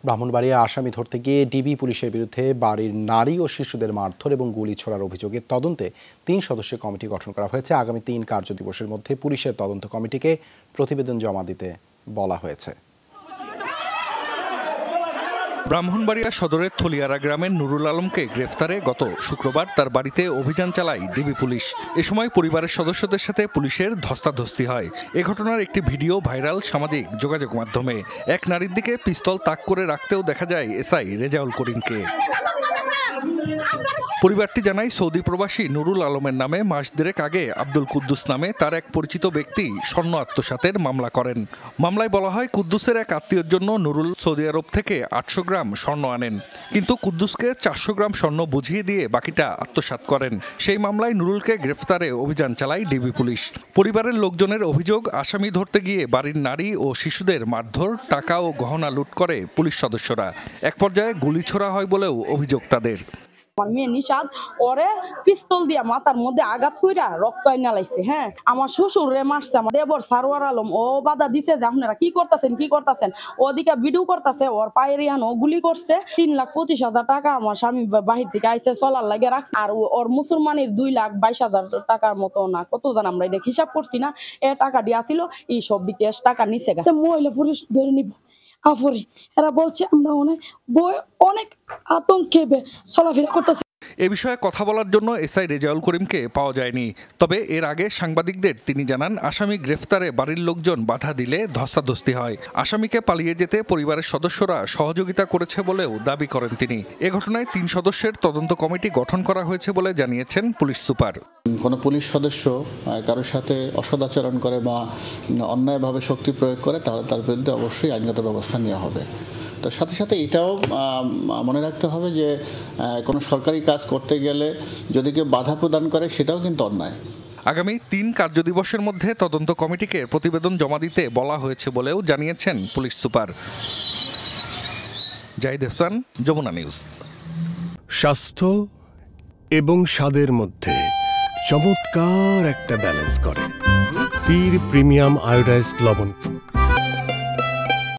ব্রাহ্মণবাড়িয়া আসামি ধরতে গিয়ে ডিবি পুলিশের বিরুদ্ধে বাড়ির নারী ও শিশুদের মারধর এবং গুলি ছোড়ার অভিযোগে তদন্তে 3 সদস্যের কমিটি গঠন করা হয়েছে। আগামী 3 কার্যদিবসের মধ্যে পুলিশের তদন্ত কমিটিকে প্রতিবেদন জমা দিতে বলা হয়েছে। ব্রাহ্মণবাড়িয়া সদরের থলিয়ারা গ্রামের নুরুল আলমকে গ্রেফতারে গত শুক্রবার তার বাড়িতে অভিযান চালায় ডিবি পুলিশ। এ সময় পরিবারের সদস্যদের সাথে পুলিশের ধস্তাধস্তি হয়। এ ঘটনার একটি ভিডিও ভাইরাল সামাজিক যোগাযোগ মাধ্যমে। এক নারীর দিকে পিস্তল তাক করে রাখতেও দেখা যায় এসআই রেজাউল করিমকে। পরিবারটি জানায় সৌদি প্রবাসী নুরুল আলমের নামে মাস দেড়েক আগে আব্দুল কুদ্দুস নামে তার এক পরিচিত ব্যক্তি স্বর্ণ আত্মসাতের মামলা করেন। মামলায় বলা হয় কুদ্দুসের এক আত্মীয়ের জন্য নুরুল সৌদি আরব থেকে 800 গ্রাম স্বর্ণ আনেন, কিন্তু কুদ্দুসকে 400 গ্রাম স্বর্ণ বুঝিয়ে দিয়ে বাকিটা আত্মসাৎ করেন। সেই মামলায় নুরুলকে গ্রেফতারে অভিযান চালায় ডিবি পুলিশ। পরিবারের লোকজনের অভিযোগ, আসামি ধরতে গিয়ে বাড়ির নারী ও শিশুদের মারধর, টাকা ও গহনা লুট করে পুলিশ সদস্যরা। এক পর্যায়ে গুলি ছোড়া হয় বলেও অভিযোগ তাদের। আমার মেয়ে নিশাদ ওরে পিস্তল দিয়া মাথার মধ্যে আঘাত কইরা রক্ত আইনা লাইছে। হ্যাঁ, আমার শ্বশুর রে মারছে। আমার দেবর সারোয়ার আলম ও বাধা দিছে যে আপনারা কি করতেছেন। ওদিকে ভিডিও করতেছে, ওর পায়ের ইয়ান ও গুলি করছে। 3,25,000 টাকা আমার স্বামী বাহির থেকে আইসে চলার লাগে রাখছে। আর ওর মুসলমানের 2,22,000 টাকার মতো না কত জন আমরা এটা হিসাব করছি না, এ টাকা দিয়া ছিল এই সব বিকেশ টাকা নিছে। মহিলা পুলিশ ধরে নিব আফরে এরা বলছে আমরা অনেক আতঙ্কে চলাফেরা করতেছি। এ বিষয়ে কথা বলার জন্য এসআই রেজাউল করিমকে পাওয়া যায়নি। তবে এর আগে সাংবাদিকদের তিনি জানান, আসামি গ্রেফতারে বাড়ির লোকজন বাধা দিলে ধস্তাধস্তি হয়। আসামিকে পালিয়ে যেতে পরিবারের সদস্যরা সহযোগিতা করেছে বলেও দাবি করেন তিনি। এ ঘটনায় 3 সদস্যের তদন্ত কমিটি গঠন করা হয়েছে বলে জানিয়েছেন পুলিশ সুপার। কোনো পুলিশ সদস্য কারোর সাথে অসদাচরণ করে বা অন্যায়ভাবে শক্তি প্রয়োগ করে তার বিরুদ্ধে অবশ্যই আইনগত ব্যবস্থা নেওয়া হবে। তো সাথে সাথে এটাও মনে রাখতে হবে যে কোনো সরকারি কাজ করতে গেলে যদি কেউ বাধা প্রদান করে সেটাও কিন্তু অন্যায়। আগামী 3 কার্যদিবসের মধ্যে তদন্ত কমিটিকে প্রতিবেদন জমা দিতে বলা হয়েছে বলেও জানিয়েছেন police super. Zahid Hasan, Jamuna news. স্বাস্থ্য এবং স্বাদের মধ্যে চমৎকার একটা ব্যালেন্স করে পীর প্রিমিয়াম আয়োডাইজড লবণ।